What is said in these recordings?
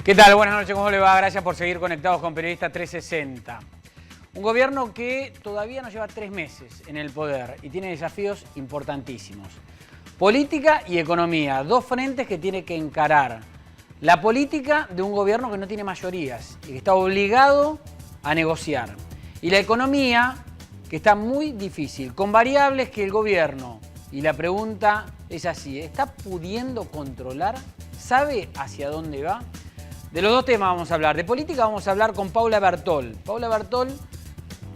¿Qué tal? Buenas noches, ¿cómo le va? Gracias por seguir conectados con Periodista 360. Un gobierno que todavía no lleva 3 meses en el poder y tiene desafíos importantísimos. Política y economía, dos frentes que tiene que encarar. La política de un gobierno que no tiene mayorías y que está obligado a negociar. Y la economía, que está muy difícil, con variables que el gobierno, y la pregunta es así, ¿está pudiendo controlar? ¿Sabe hacia dónde va? De los dos temas vamos a hablar. De política vamos a hablar con Paula Bertol. Paula Bertol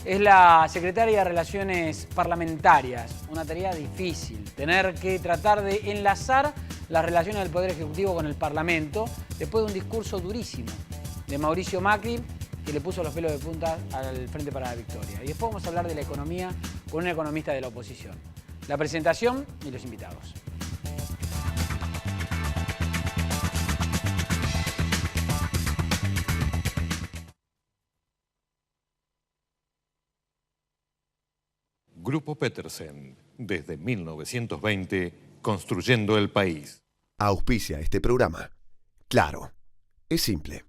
es la secretaria de Relaciones Parlamentarias. Una tarea difícil, tener que tratar de enlazar las relaciones del Poder Ejecutivo con el Parlamento después de un discurso durísimo de Mauricio Macri, que le puso los pelos de punta al Frente para la Victoria. Y después vamos a hablar de la economía con un economista de la oposición. La presentación y los invitados. Grupo Petersen, desde 1920, construyendo el país. Auspicia este programa. Claro, es simple.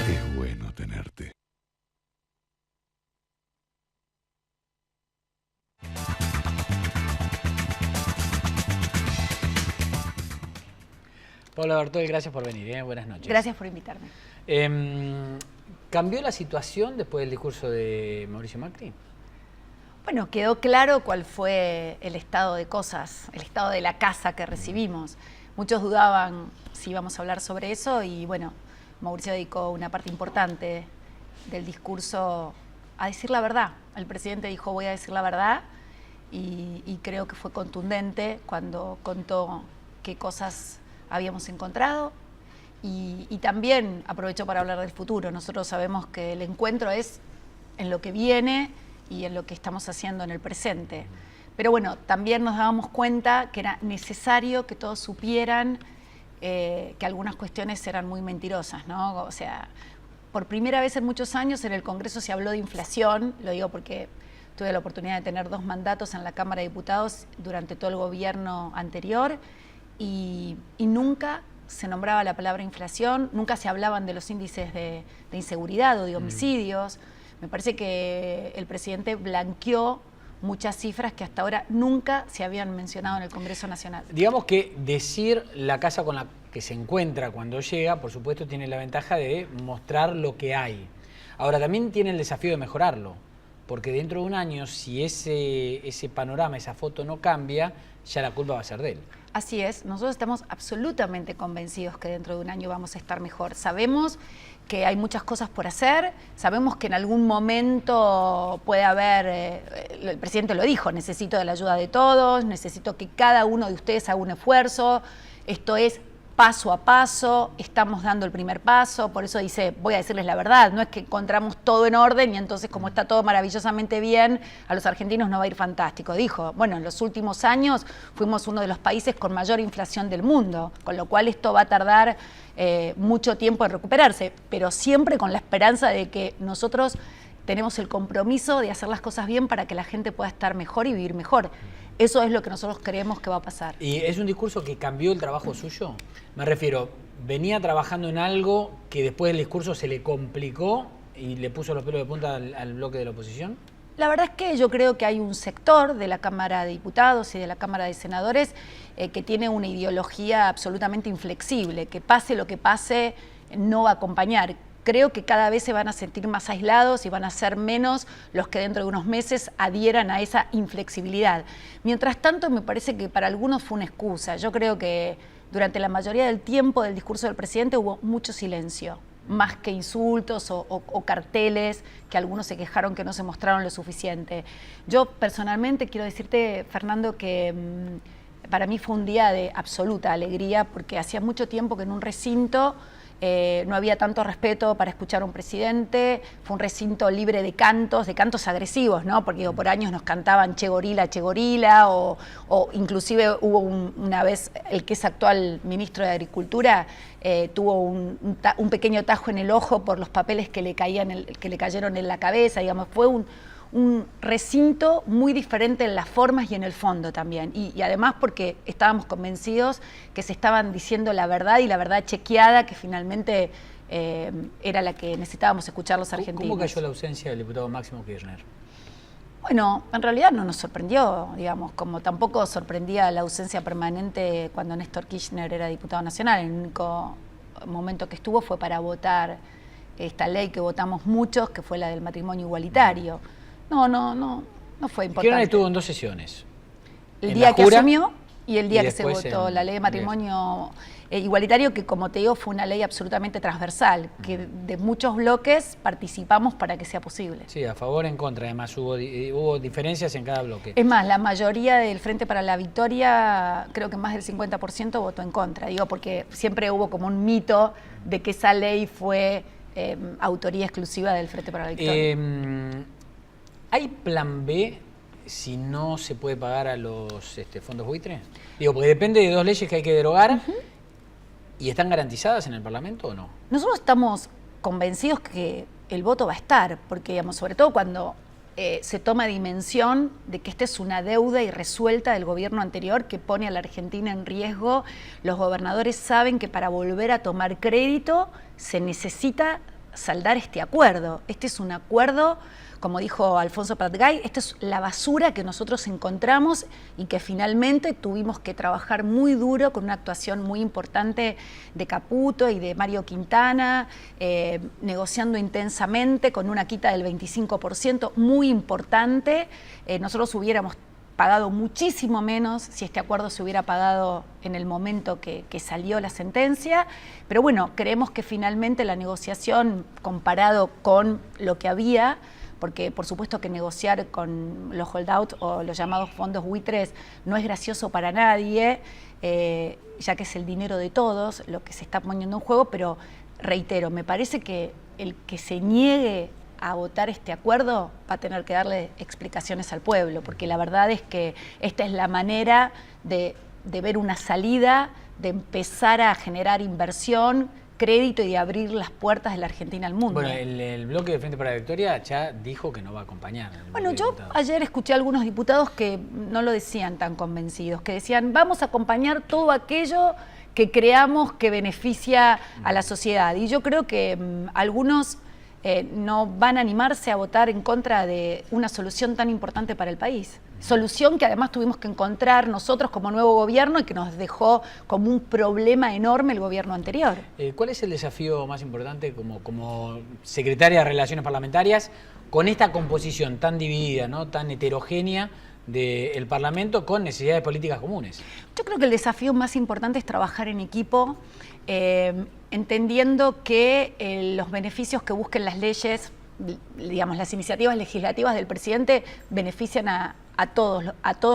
Es bueno tenerte. Paula Bertol, gracias por venir. Buenas noches. Gracias por invitarme. ¿Cambió la situación después del discurso de Mauricio Macri? Bueno, quedó claro cuál fue el estado de cosas, el estado de la casa que recibimos. Muchos dudaban si íbamos a hablar sobre eso y bueno, Mauricio dedicó una parte importante del discurso a decir la verdad. El presidente dijo voy a decir la verdad y creo que fue contundente cuando contó qué cosas habíamos encontrado y también aprovechó para hablar del futuro. Nosotros sabemos que el encuentro es en lo que viene y en lo que estamos haciendo en el presente. Pero bueno, también nos dábamos cuenta que era necesario que todos supieran que algunas cuestiones eran muy mentirosas, ¿no? O sea, por primera vez en muchos años en el Congreso se habló de inflación, lo digo porque tuve la oportunidad de tener 2 mandatos en la Cámara de Diputados durante todo el gobierno anterior y nunca se nombraba la palabra inflación, nunca se hablaban de los índices de inseguridad o de homicidios. Me parece que el presidente blanqueó muchas cifras que hasta ahora nunca se habían mencionado en el Congreso Nacional. Digamos que decir la casa con la que se encuentra cuando llega, por supuesto, tiene la ventaja de mostrar lo que hay. Ahora, también tiene el desafío de mejorarlo, porque dentro de un año, si ese panorama, esa foto no cambia, ya la culpa va a ser de él. Así es, nosotros estamos absolutamente convencidos que dentro de un año vamos a estar mejor. Sabemos que hay muchas cosas por hacer, sabemos que en algún momento puede haber, el presidente lo dijo, necesito de la ayuda de todos, necesito que cada uno de ustedes haga un esfuerzo, esto es paso a paso, estamos dando el primer paso, por eso dice, voy a decirles la verdad, no es que encontramos todo en orden y entonces como está todo maravillosamente bien, a los argentinos no va a ir fantástico. Dijo, bueno, en los últimos años fuimos uno de los países con mayor inflación del mundo, con lo cual esto va a tardar mucho tiempo en recuperarse, pero siempre con la esperanza de que nosotros tenemos el compromiso de hacer las cosas bien para que la gente pueda estar mejor y vivir mejor. Eso es lo que nosotros creemos que va a pasar. ¿Y es un discurso que cambió el trabajo suyo? Me refiero, ¿venía trabajando en algo que después del discurso se le complicó y le puso los pelos de punta al bloque de la oposición? La verdad es que yo creo que hay un sector de la Cámara de Diputados y de la Cámara de Senadores que tiene una ideología absolutamente inflexible, que pase lo que pase no va a acompañar. Creo que cada vez se van a sentir más aislados y van a ser menos los que dentro de unos meses adhieran a esa inflexibilidad. Mientras tanto, me parece que para algunos fue una excusa. Yo creo que durante la mayoría del tiempo del discurso del presidente hubo mucho silencio, más que insultos o carteles, que algunos se quejaron que no se mostraron lo suficiente. Yo personalmente quiero decirte, Fernando, que para mí fue un día de absoluta alegría, porque hacía mucho tiempo que en un recinto no había tanto respeto para escuchar a un presidente, fue un recinto libre de cantos agresivos, ¿no? Porque por años nos cantaban che gorila, o inclusive hubo una vez el que es actual ministro de Agricultura, tuvo un pequeño tajo en el ojo por los papeles que le cayeron en la cabeza, digamos, fue un recinto muy diferente en las formas y en el fondo también. Y además porque estábamos convencidos que se estaban diciendo la verdad y la verdad chequeada, que finalmente era la que necesitábamos escuchar los argentinos. ¿Cómo cayó la ausencia del diputado Máximo Kirchner? Bueno, en realidad no nos sorprendió, digamos, como tampoco sorprendía la ausencia permanente cuando Néstor Kirchner era diputado nacional. El único momento que estuvo fue para votar esta ley que votamos muchos, que fue la del matrimonio igualitario. No fue importante. Kirchner estuvo en 2 sesiones. El día que asumió y el día que se votó la ley de matrimonio igualitario, que como te digo fue una ley absolutamente transversal, que de muchos bloques participamos para que sea posible. Sí, a favor, en contra, además hubo diferencias en cada bloque. Es más, la mayoría del Frente para la Victoria, creo que más del 50% votó en contra, digo, porque siempre hubo como un mito de que esa ley fue autoría exclusiva del Frente para la Victoria. ¿Hay plan B si no se puede pagar a los fondos buitres? Digo, porque depende de 2 leyes que hay que derogar. ¿Y están garantizadas en el Parlamento o no? Nosotros estamos convencidos que el voto va a estar, porque digamos, sobre todo cuando se toma dimensión de que esta es una deuda irresuelta del gobierno anterior que pone a la Argentina en riesgo. Los gobernadores saben que para volver a tomar crédito se necesita saldar este acuerdo. Este es un acuerdo, como dijo Alfonso Pratgay, esta es la basura que nosotros encontramos y que finalmente tuvimos que trabajar muy duro con una actuación muy importante de Caputo y de Mario Quintana, negociando intensamente con una quita del 25%, muy importante. Nosotros hubiéramos pagado muchísimo menos si este acuerdo se hubiera pagado en el momento que salió la sentencia, pero bueno, creemos que finalmente la negociación, comparado con lo que había, porque por supuesto que negociar con los holdout o los llamados fondos buitres no es gracioso para nadie, ya que es el dinero de todos lo que se está poniendo en juego, pero reitero, me parece que el que se niegue a votar este acuerdo va a tener que darle explicaciones al pueblo, porque la verdad es que esta es la manera de ver una salida, de empezar a generar inversión, crédito y de abrir las puertas de la Argentina al mundo. Bueno, el bloque de Frente para la Victoria ya dijo que no va a acompañar. Bueno, yo ayer escuché a algunos diputados que no lo decían tan convencidos, que decían vamos a acompañar todo aquello que creamos que beneficia a la sociedad. Y yo creo que algunos no van a animarse a votar en contra de una solución tan importante para el país. Solución que además tuvimos que encontrar nosotros como nuevo gobierno y que nos dejó como un problema enorme el gobierno anterior. ¿Cuál es el desafío más importante como secretaria de Relaciones Parlamentarias con esta composición tan dividida, ¿no?, tan heterogénea del Parlamento con necesidades políticas comunes? Yo creo que el desafío más importante es trabajar en equipo, entendiendo que los beneficios que busquen las leyes, digamos, las iniciativas legislativas del presidente benefician a todos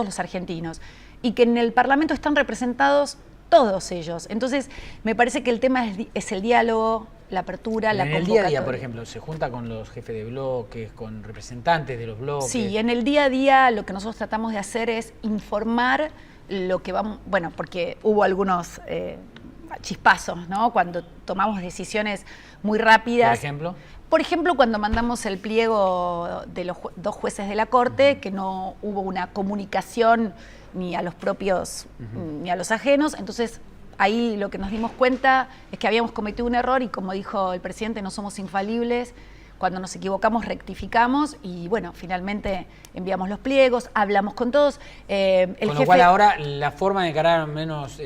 los argentinos y que en el Parlamento están representados todos ellos. Entonces, me parece que el tema es el diálogo, la apertura, la convocatoria. En el día a día, por ejemplo, ¿se junta con los jefes de bloques, con representantes de los bloques? Sí, en el día a día lo que nosotros tratamos de hacer es informar lo que vamos, bueno, porque hubo algunos chispazos, ¿no?, cuando tomamos decisiones muy rápidas. ¿Por ejemplo? Por ejemplo, cuando mandamos el pliego de los 2 jueces de la Corte, que no hubo una comunicación ni a los propios ni a los ajenos, entonces ahí lo que nos dimos cuenta es que habíamos cometido un error y, como dijo el presidente, no somos infalibles. Cuando nos equivocamos rectificamos y bueno, finalmente enviamos los pliegos, hablamos con todos. Con lo cual ahora la forma de encarar menos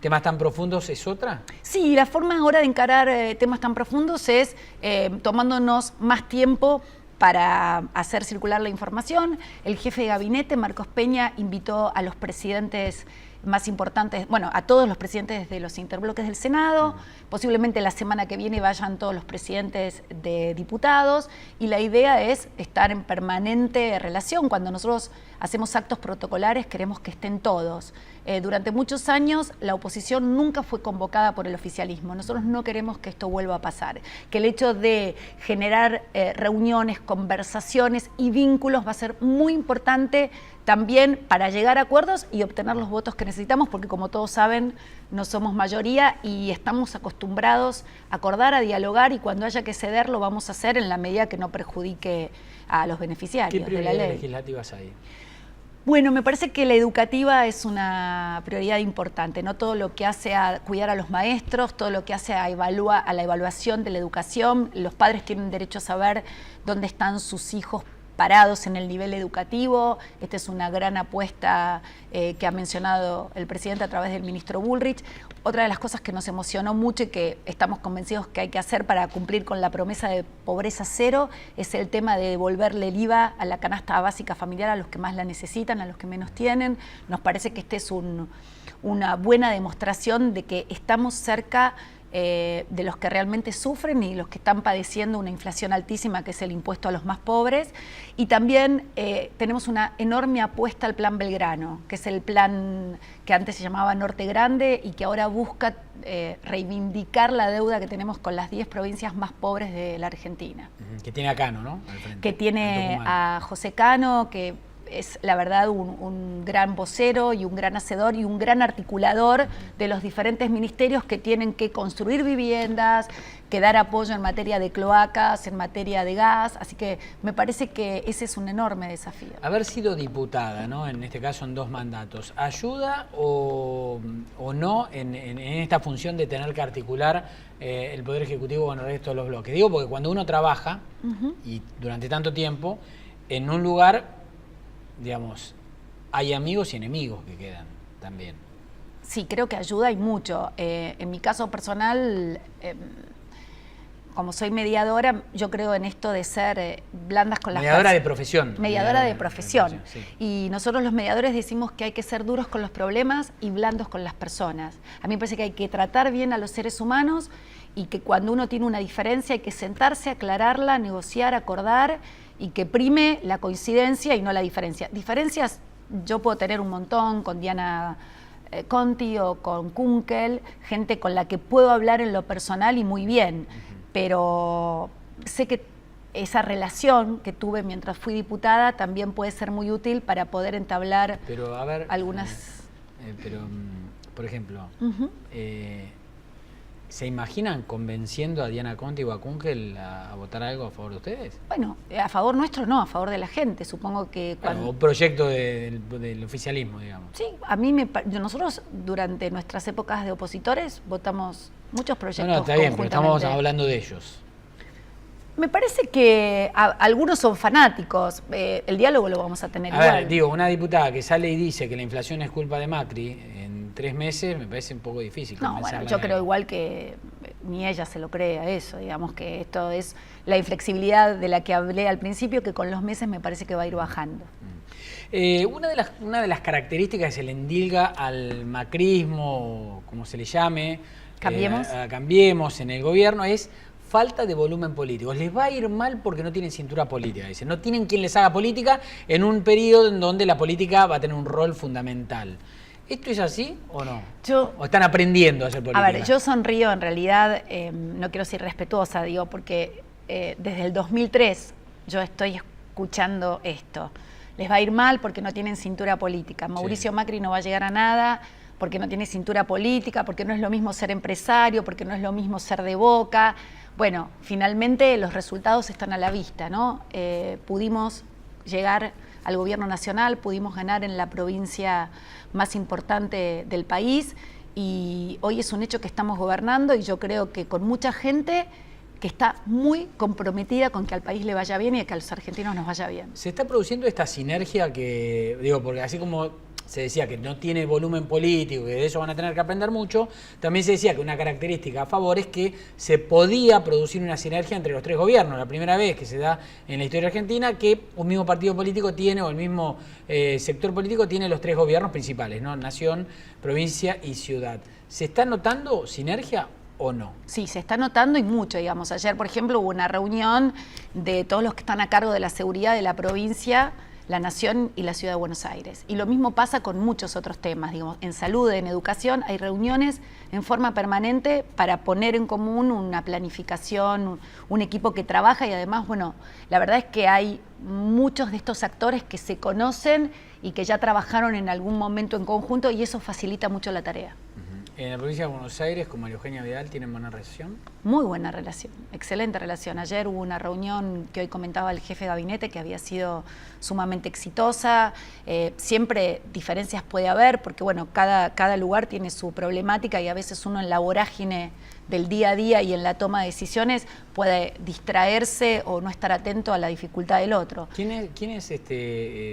temas tan profundos es otra. Sí, la forma ahora de encarar temas tan profundos es tomándonos más tiempo para hacer circular la información. El jefe de gabinete, Marcos Peña, invitó a los presidentes más importantes, bueno, a todos los presidentes de los interbloques del Senado, posiblemente la semana que viene vayan todos los presidentes de diputados, y la idea es estar en permanente relación. Cuando nosotros hacemos actos protocolares queremos que estén todos. Durante muchos años la oposición nunca fue convocada por el oficialismo. Nosotros no queremos que esto vuelva a pasar, que el hecho de generar reuniones, conversaciones y vínculos va a ser muy importante también para llegar a acuerdos y obtener los votos que necesitamos, porque como todos saben, no somos mayoría y estamos acostumbrados a acordar, a dialogar, y cuando haya que ceder lo vamos a hacer en la medida que no perjudique a los beneficiarios de la ley. ¿Qué prioridades legislativas hay? Bueno, me parece que la educativa es una prioridad importante, ¿no? Todo lo que hace a cuidar a los maestros, todo lo que hace a la evaluación de la educación. Los padres tienen derecho a saber dónde están sus hijos parados en el nivel educativo. Esta es una gran apuesta que ha mencionado el presidente a través del ministro Bullrich. Otra de las cosas que nos emocionó mucho y que estamos convencidos que hay que hacer para cumplir con la promesa de pobreza cero es el tema de devolverle el IVA a la canasta básica familiar a los que más la necesitan, a los que menos tienen. Nos parece que este es una buena demostración de que estamos cerca de los que realmente sufren y los que están padeciendo una inflación altísima, que es el impuesto a los más pobres. Y también tenemos una enorme apuesta al Plan Belgrano, que es el plan que antes se llamaba Norte Grande y que ahora busca reivindicar la deuda que tenemos con las 10 provincias más pobres de la Argentina. Que tiene a Cano, ¿no? Al frente, que tiene a José Cano, que es la verdad un gran vocero y un gran hacedor y un gran articulador de los diferentes ministerios que tienen que construir viviendas, que dar apoyo en materia de cloacas, en materia de gas, así que me parece que ese es un enorme desafío. Haber sido diputada, ¿no? En este caso en 2 mandatos, ¿ayuda o no en esta función de tener que articular el Poder Ejecutivo con el resto de los bloques? Digo porque cuando uno trabaja, y durante tanto tiempo, en un lugar, digamos, hay amigos y enemigos que quedan también. Sí, creo que ayuda y mucho. En mi caso personal, como soy mediadora, yo creo en esto de ser blandas con las personas. Mediadora de profesión. Mediadora de profesión. Sí. Y nosotros los mediadores decimos que hay que ser duros con los problemas y blandos con las personas. A mí me parece que hay que tratar bien a los seres humanos y que cuando uno tiene una diferencia hay que sentarse, aclararla, negociar, acordar, y que prime la coincidencia y no la diferencia. Diferencias yo puedo tener un montón con Diana Conti o con Kunkel, gente con la que puedo hablar en lo personal y muy bien, pero sé que esa relación que tuve mientras fui diputada también puede ser muy útil para poder entablar algunas... por ejemplo, ¿se imaginan convenciendo a Diana Conti o a Kunkel a votar algo a favor de ustedes? Bueno, a favor nuestro no, a favor de la gente. Supongo que un proyecto del oficialismo, digamos. Sí, nosotros durante nuestras épocas de opositores votamos muchos proyectos. No, está bien, pero estamos hablando de ellos. Me parece que algunos son fanáticos. El diálogo lo vamos a tener igual. A ver, digo, una diputada que sale y dice que la inflación es culpa de Macri en 3 meses, me parece un poco difícil. No, bueno, yo creo igual que ni ella se lo cree a eso. Digamos que esto es la inflexibilidad de la que hablé al principio, que con los meses me parece que va a ir bajando. Una de las características que se le endilga al macrismo, como se le llame, Cambiemos en el gobierno, es falta de volumen político. Les va a ir mal porque no tienen cintura política, dicen. No tienen quien les haga política en un periodo en donde la política va a tener un rol fundamental. ¿Esto es así o no? ¿O están aprendiendo a hacer política? A ver, yo sonrío en realidad, no quiero ser irrespetuosa, digo, porque desde el 2003 yo estoy escuchando esto. Les va a ir mal porque no tienen cintura política. Mauricio Macri no va a llegar a nada porque no tiene cintura política, porque no es lo mismo ser empresario, porque no es lo mismo ser de Boca. Bueno, finalmente los resultados están a la vista, ¿no? Pudimos llegar al gobierno nacional, pudimos ganar en la provincia más importante del país y hoy es un hecho que estamos gobernando y yo creo que con mucha gente que está muy comprometida con que al país le vaya bien y que a los argentinos nos vaya bien. ¿Se está produciendo esta sinergia que, digo, porque así como se decía que no tiene volumen político, que de eso van a tener que aprender mucho, también se decía que una característica a favor es que se podía producir una sinergia entre los 3 gobiernos. La primera vez que se da en la historia argentina que un mismo partido político tiene, o el mismo sector político tiene los 3 gobiernos principales, ¿no? Nación, provincia y ciudad. ¿Se está notando sinergia o no? Sí, se está notando y mucho, digamos. Ayer, por ejemplo, hubo una reunión de todos los que están a cargo de la seguridad de la provincia, la Nación y la Ciudad de Buenos Aires. Y lo mismo pasa con muchos otros temas, digamos, en salud, en educación, hay reuniones en forma permanente para poner en común una planificación, un equipo que trabaja y además, bueno, la verdad es que hay muchos de estos actores que se conocen y que ya trabajaron en algún momento en conjunto y eso facilita mucho la tarea. En la provincia de Buenos Aires, con María Eugenia Vidal, ¿tienen buena relación? Muy buena relación, excelente relación. Ayer hubo una reunión que hoy comentaba el jefe de gabinete que había sido sumamente exitosa. Siempre diferencias puede haber porque bueno, cada lugar tiene su problemática y a veces uno en la vorágine del día a día y en la toma de decisiones puede distraerse o no estar atento a la dificultad del otro. ¿Quién es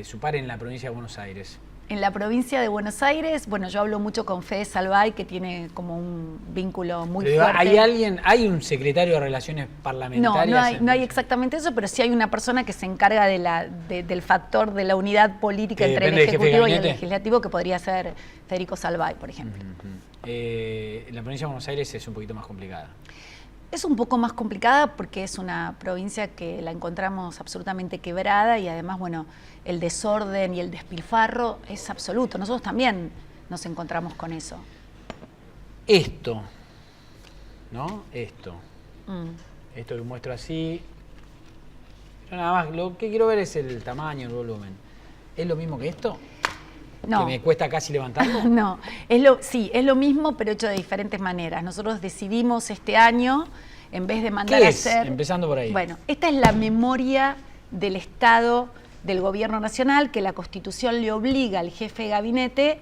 su par en la provincia de Buenos Aires? En la provincia de Buenos Aires, bueno, yo hablo mucho con Fede Salvay, que tiene como un vínculo muy fuerte. ¿Hay un secretario de Relaciones Parlamentarias? No hay exactamente eso, pero sí hay una persona que se encarga del factor de la unidad política entre el Ejecutivo y el Legislativo, que podría ser Federico Salvay, por ejemplo. La provincia de Buenos Aires es un poquito más complicada. Es un poco más complicada porque es una provincia que la encontramos absolutamente quebrada y además, bueno, el desorden y el despilfarro es absoluto. Nosotros también nos encontramos con eso. Esto, ¿no? Esto que muestro así. Yo nada más, lo que quiero ver es el tamaño, el volumen. ¿Es lo mismo que esto? No. ¿Que me cuesta casi levantarlo? No, sí, es lo mismo, pero hecho de diferentes maneras. Nosotros decidimos este año, en vez de mandar a hacer... Empezando por ahí. Bueno, esta es la memoria del Estado del Gobierno Nacional, que la Constitución le obliga al jefe de gabinete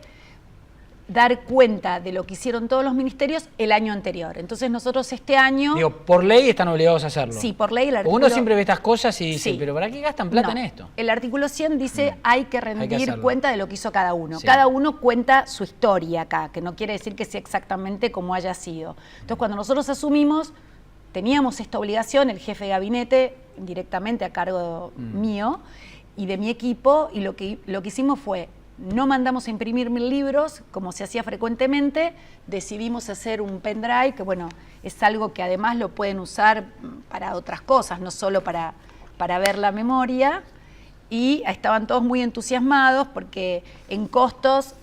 dar cuenta de lo que hicieron todos los ministerios el año anterior. Entonces nosotros este año... Digo, por ley están obligados a hacerlo. Sí, por ley el artículo... Uno siempre ve estas cosas y dice, sí. ¿pero para qué gastan plata en esto? El artículo 100 dice hay que rendir cuenta de lo que hizo cada uno. Sí. Cada uno cuenta su historia acá, que no quiere decir que sea exactamente como haya sido. Entonces cuando nosotros asumimos, teníamos esta obligación, el jefe de gabinete directamente a cargo mío y de mi equipo, y lo que hicimos fue... No mandamos a imprimir 1000 libros, como se hacía frecuentemente, decidimos hacer un pendrive, que bueno, es algo que además lo pueden usar para otras cosas, no solo para ver la memoria, y estaban todos muy entusiasmados porque en costos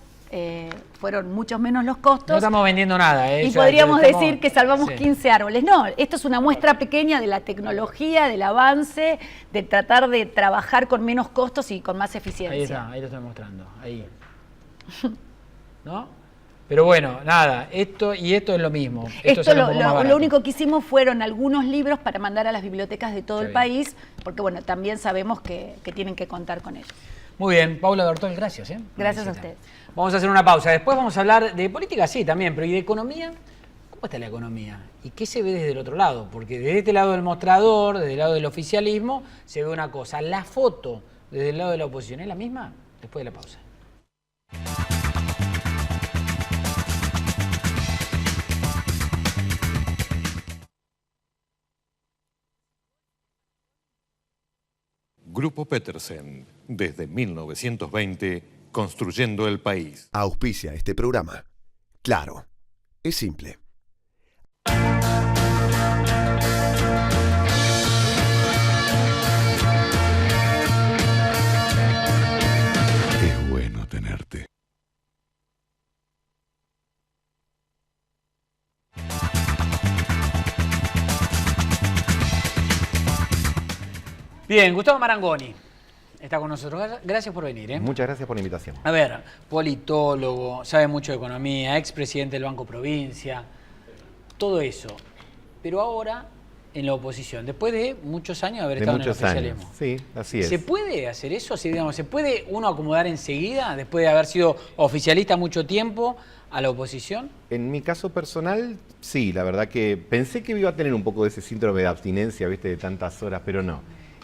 fueron muchos menos los costos. No estamos vendiendo nada. Y podríamos decir que salvamos 15 árboles. No, esto es una muestra pequeña de la tecnología, del avance, de tratar de trabajar con menos costos y con más eficiencia. Ahí está, ahí lo estoy mostrando, ahí. ¿No? Pero bueno, nada, esto es lo mismo. Lo único que hicimos fueron algunos libros para mandar a las bibliotecas de todo el país, porque bueno, también sabemos que tienen que contar con ellos. Muy bien, Paula Bertol, gracias. Gracias a ustedes. Vamos a hacer una pausa. Después vamos a hablar de política, sí, también, pero ¿y de economía? ¿Cómo está la economía? ¿Y qué se ve desde el otro lado? Porque desde este lado del mostrador, desde el lado del oficialismo, se ve una cosa. La foto desde el lado de la oposición, ¿es la misma? Después de la pausa. Grupo Petersen, desde 1920, construyendo el país. Auspicia este programa. Claro, es simple. Qué bueno tenerte. Bien, Gustavo Marangoni está con nosotros. Gracias por venir. Muchas gracias por la invitación. A ver, politólogo, sabe mucho de economía, expresidente del Banco Provincia, todo eso. Pero ahora en la oposición, después de muchos años de haber estado en el oficialismo. Sí, así es. ¿Se puede hacer eso? Así, digamos, ¿se puede uno acomodar enseguida, después de haber sido oficialista mucho tiempo, a la oposición? En mi caso personal, sí. La verdad que pensé que iba a tener un poco de ese síndrome de abstinencia, ¿viste? De tantas horas, pero no.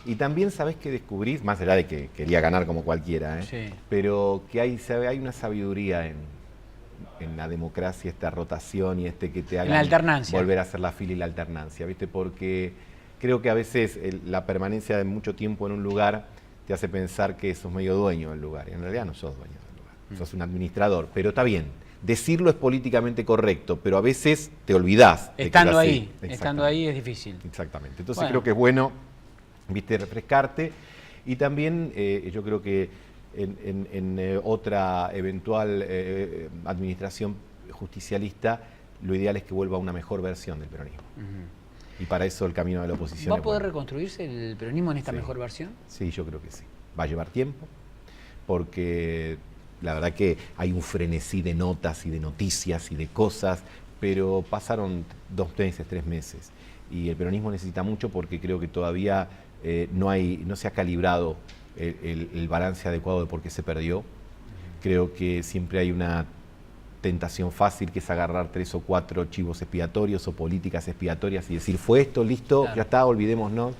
Y también sabés que descubrí, más allá de que quería ganar como cualquiera, sí, pero que hay una sabiduría en la democracia, esta rotación y que te haga volver a hacer la fila y la alternancia, ¿viste? Porque creo que a veces la permanencia de mucho tiempo en un lugar te hace pensar que sos medio dueño del lugar, y en realidad no sos dueño del lugar, sos un administrador, pero está bien. Decirlo es políticamente correcto, pero a veces te olvidás. Estando ahí es difícil. Exactamente. Entonces creo que es bueno, viste, refrescarte. Y también yo creo que en otra eventual administración justicialista, lo ideal es que vuelva a una mejor versión del peronismo. Y para eso el camino de la oposición... ¿Va a poder reconstruirse el peronismo en esta mejor versión? Sí, yo creo que sí. Va a llevar tiempo, porque la verdad que hay un frenesí de notas y de noticias y de cosas, pero pasaron 2 meses, 3 meses. Y el peronismo necesita mucho porque creo que todavía no se ha calibrado el balance adecuado de por qué se perdió. Creo que siempre hay una tentación fácil, que es agarrar 3 o 4 chivos expiatorios o políticas expiatorias y decir, fue esto, listo, claro, ya está, olvidémonos.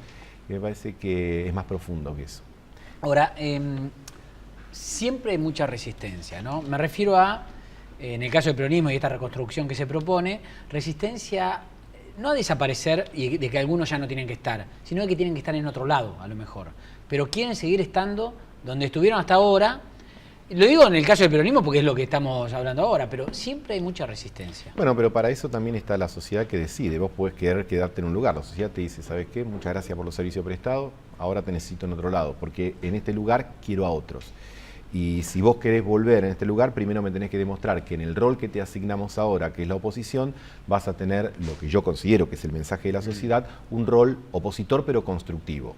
Y me parece que es más profundo que eso. Ahora, siempre hay mucha resistencia, ¿no? Me refiero a, en el caso del peronismo y esta reconstrucción que se propone, resistencia no a desaparecer y de que algunos ya no tienen que estar, sino de que tienen que estar en otro lado, a lo mejor. Pero quieren seguir estando donde estuvieron hasta ahora. Lo digo en el caso del peronismo porque es lo que estamos hablando ahora, pero siempre hay mucha resistencia. Bueno, pero para eso también está la sociedad que decide. Vos podés querer quedarte en un lugar. La sociedad te dice, ¿sabes qué? Muchas gracias por los servicios prestados, ahora te necesito en otro lado, porque en este lugar quiero a otros. Y si vos querés volver en este lugar, primero me tenés que demostrar que en el rol que te asignamos ahora, que es la oposición, vas a tener lo que yo considero que es el mensaje de la sociedad, un rol opositor pero constructivo.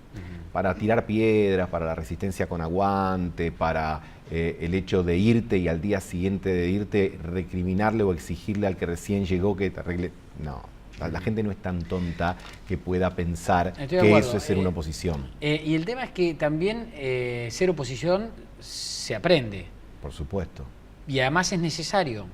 Para tirar piedras, para la resistencia con aguante, para el hecho de irte y al día siguiente de irte recriminarle o exigirle al que recién llegó que te arregle. No, la gente no es tan tonta que pueda pensar que eso es ser una oposición. Y el tema es que también ser oposición se aprende. Por supuesto. Y además es necesario,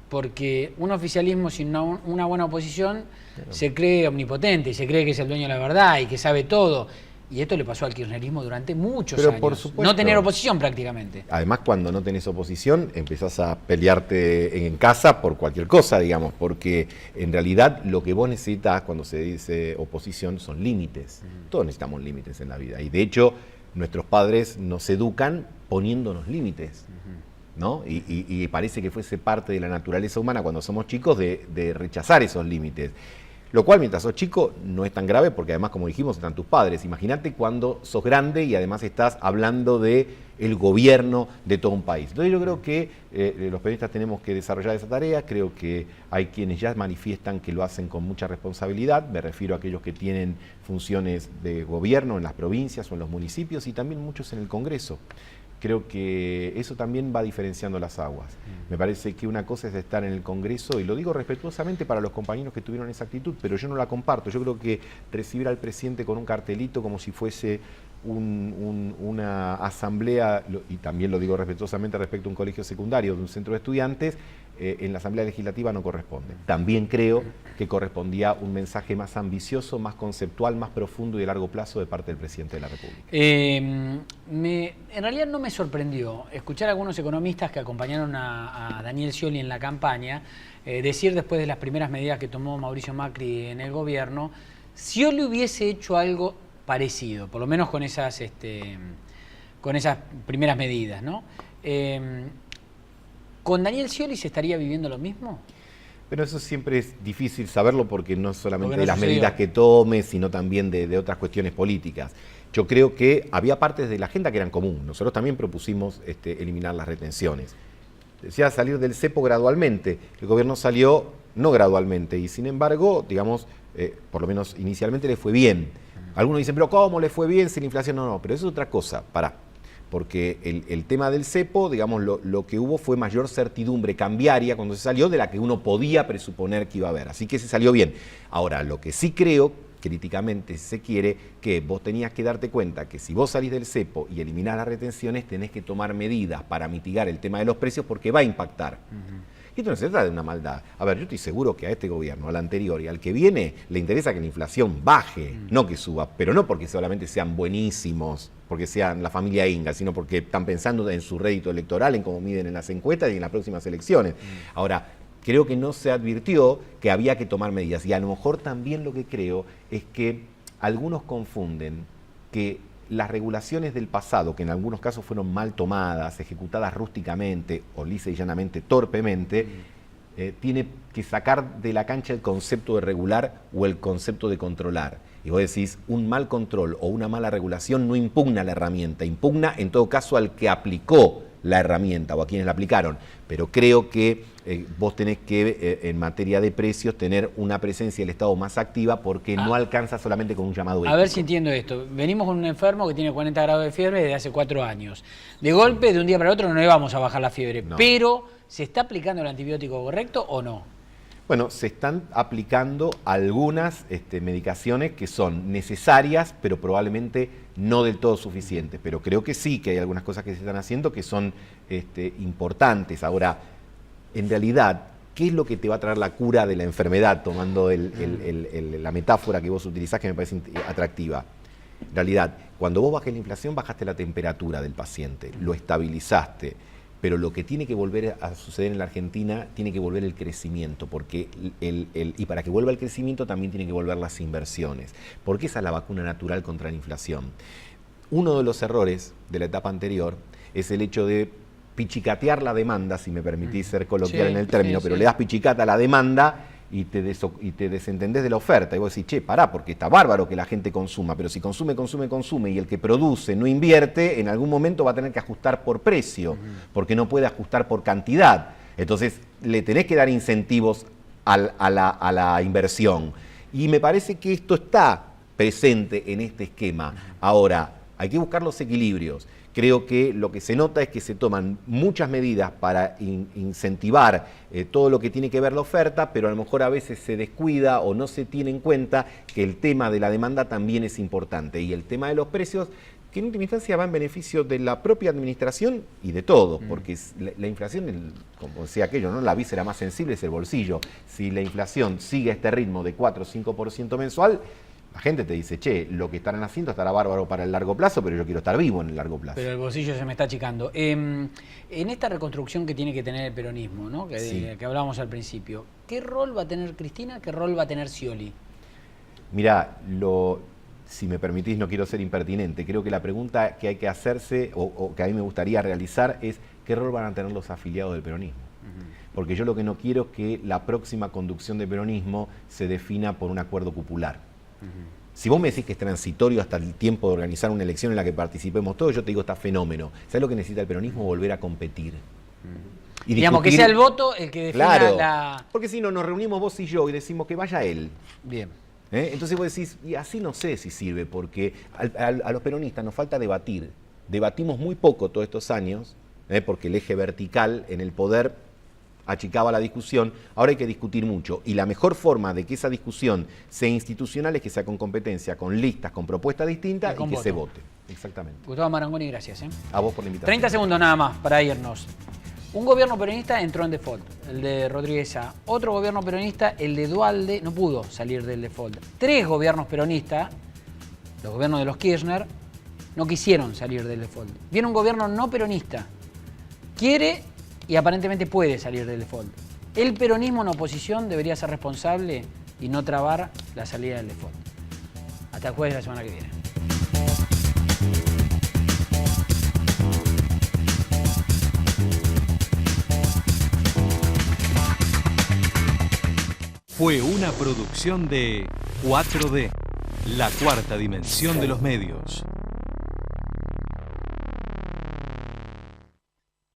porque un oficialismo sin una buena oposición se cree omnipotente y se cree que es el dueño de la verdad y que sabe todo. Y esto le pasó al kirchnerismo durante muchos años. Por supuesto. No tener oposición prácticamente. Además, cuando no tenés oposición, empezás a pelearte en casa por cualquier cosa, digamos, porque en realidad lo que vos necesitas cuando se dice oposición son límites. Todos necesitamos límites en la vida. Y de hecho, nuestros padres nos educan poniéndonos límites, ¿no? Y parece que fuese parte de la naturaleza humana cuando somos chicos de rechazar esos límites. Lo cual, mientras sos chico, no es tan grave porque además, como dijimos, están tus padres. Imagínate cuando sos grande y además estás hablando de el gobierno de todo un país. Entonces yo creo que los periodistas tenemos que desarrollar esa tarea. Creo que hay quienes ya manifiestan que lo hacen con mucha responsabilidad. Me refiero a aquellos que tienen funciones de gobierno en las provincias o en los municipios y también muchos en el Congreso. Creo que eso también va diferenciando las aguas. Me parece que una cosa es estar en el Congreso, y lo digo respetuosamente para los compañeros que tuvieron esa actitud, pero yo no la comparto. Yo creo que recibir al presidente con un cartelito como si fuese una asamblea, y también lo digo respetuosamente respecto a un colegio secundario, de un centro de estudiantes, en la Asamblea Legislativa no corresponde. También creo que correspondía un mensaje más ambicioso, más conceptual, más profundo y de largo plazo de parte del presidente de la República. En realidad no me sorprendió escuchar a algunos economistas que acompañaron a Daniel Scioli en la campaña decir, después de las primeras medidas que tomó Mauricio Macri en el gobierno, Scioli hubiese hecho algo parecido, por lo menos con esas primeras medidas, ¿no? ¿Con Daniel Scioli se estaría viviendo lo mismo? Pero eso siempre es difícil saberlo porque no solamente de las medidas que tome, sino también de otras cuestiones políticas. Yo creo que había partes de la agenda que eran común. Nosotros también propusimos eliminar las retenciones. Decía salir del cepo gradualmente. El gobierno salió no gradualmente y sin embargo, digamos, por lo menos inicialmente le fue bien. Algunos dicen, pero ¿cómo le fue bien sin inflación? No, pero eso es otra cosa. Porque el tema del cepo, digamos, lo que hubo fue mayor certidumbre cambiaria cuando se salió de la que uno podía presuponer que iba a haber. Así que se salió bien. Ahora, lo que sí creo, críticamente, si se quiere, que vos tenías que darte cuenta que si vos salís del cepo y eliminás las retenciones, tenés que tomar medidas para mitigar el tema de los precios porque va a impactar. Y esto no se trata de una maldad. A ver, yo estoy seguro que a este gobierno, al anterior y al que viene, le interesa que la inflación baje, no que suba, pero no porque solamente sean buenísimos, porque sean la familia Inga, sino porque están pensando en su rédito electoral, en cómo miden en las encuestas y en las próximas elecciones. Ahora, creo que no se advirtió que había que tomar medidas. Y a lo mejor también lo que creo es que algunos confunden que las regulaciones del pasado, que en algunos casos fueron mal tomadas, ejecutadas rústicamente o lisa y llanamente torpemente, tiene que sacar de la cancha el concepto de regular o el concepto de controlar. Y vos decís, un mal control o una mala regulación no impugna la herramienta, impugna en todo caso al que aplicó la herramienta o a quienes la aplicaron. Pero creo que vos tenés que, en materia de precios, tener una presencia del Estado más activa porque no alcanza solamente con un llamado ético. A ver si entiendo esto. Venimos con un enfermo que tiene 40 grados de fiebre desde hace 4 años. De golpe, de un día para otro, no le vamos a bajar la fiebre. No. Pero, ¿se está aplicando el antibiótico correcto o no? Bueno, se están aplicando algunas medicaciones que son necesarias, pero probablemente no del todo suficientes. Pero creo que sí, que hay algunas cosas que se están haciendo que son importantes. Ahora, en realidad, ¿qué es lo que te va a traer la cura de la enfermedad? Tomando la metáfora que vos utilizás, que me parece atractiva. En realidad, cuando vos bajes la inflación, bajaste la temperatura del paciente, lo estabilizaste. Pero lo que tiene que volver a suceder en la Argentina, tiene que volver el crecimiento, porque y para que vuelva el crecimiento también tienen que volver las inversiones, porque esa es la vacuna natural contra la inflación. Uno de los errores de la etapa anterior es el hecho de pichicatear la demanda, si me permitís ser coloquial en el término, pero le das pichicata a la demanda y te desentendés de la oferta. Y vos decís, che, pará, porque está bárbaro que la gente consuma, pero si consume y el que produce no invierte, en algún momento va a tener que ajustar por precio, porque no puede ajustar por cantidad. Entonces, le tenés que dar incentivos a la inversión. Y me parece que esto está presente en este esquema. Ahora, hay que buscar los equilibrios. Creo que lo que se nota es que se toman muchas medidas para incentivar todo lo que tiene que ver la oferta, pero a lo mejor a veces se descuida o no se tiene en cuenta que el tema de la demanda también es importante. Y el tema de los precios, que en última instancia va en beneficio de la propia administración y de todos, porque la inflación, como decía aquello, ¿no? La víscera más sensible es el bolsillo. Si la inflación sigue este ritmo de 4 o 5% mensual, la gente te dice, che, lo que están haciendo estará bárbaro para el largo plazo, pero yo quiero estar vivo en el largo plazo. Pero el bolsillo se me está achicando. En esta reconstrucción que tiene que tener el peronismo, ¿no? que hablábamos al principio, ¿qué rol va a tener Cristina? ¿Qué rol va a tener Scioli? Mirá, si me permitís, no quiero ser impertinente, creo que la pregunta que hay que hacerse, o que a mí me gustaría realizar, es ¿qué rol van a tener los afiliados del peronismo? Porque yo lo que no quiero es que la próxima conducción del peronismo se defina por un acuerdo popular. Si vos me decís que es transitorio hasta el tiempo de organizar una elección en la que participemos todos, yo te digo, está fenómeno. ¿Sabes lo que necesita el peronismo? Volver a competir. Y digamos, que sea el voto el que defina la... Porque si no, nos reunimos vos y yo y decimos que vaya él. Bien. Entonces vos decís, y así no sé si sirve, porque a los peronistas nos falta debatir. Debatimos muy poco todos estos años, porque el eje vertical en el poder achicaba la discusión, ahora hay que discutir mucho. Y la mejor forma de que esa discusión sea institucional es que sea con competencia, con listas, con propuestas distintas y que se vote. Exactamente. Gustavo Marangoni, gracias. A vos por la invitación. 30 segundos nada más para irnos. Un gobierno peronista entró en default, el de Rodríguez Sá. Otro gobierno peronista, el de Duhalde, no pudo salir del default. 3 gobiernos peronistas, los gobiernos de los Kirchner, no quisieron salir del default. Viene un gobierno no peronista, quiere y aparentemente puede salir del default. El peronismo en oposición debería ser responsable y no trabar la salida del default. Hasta el jueves de la semana que viene. Fue una producción de 4D, la cuarta dimensión de los medios.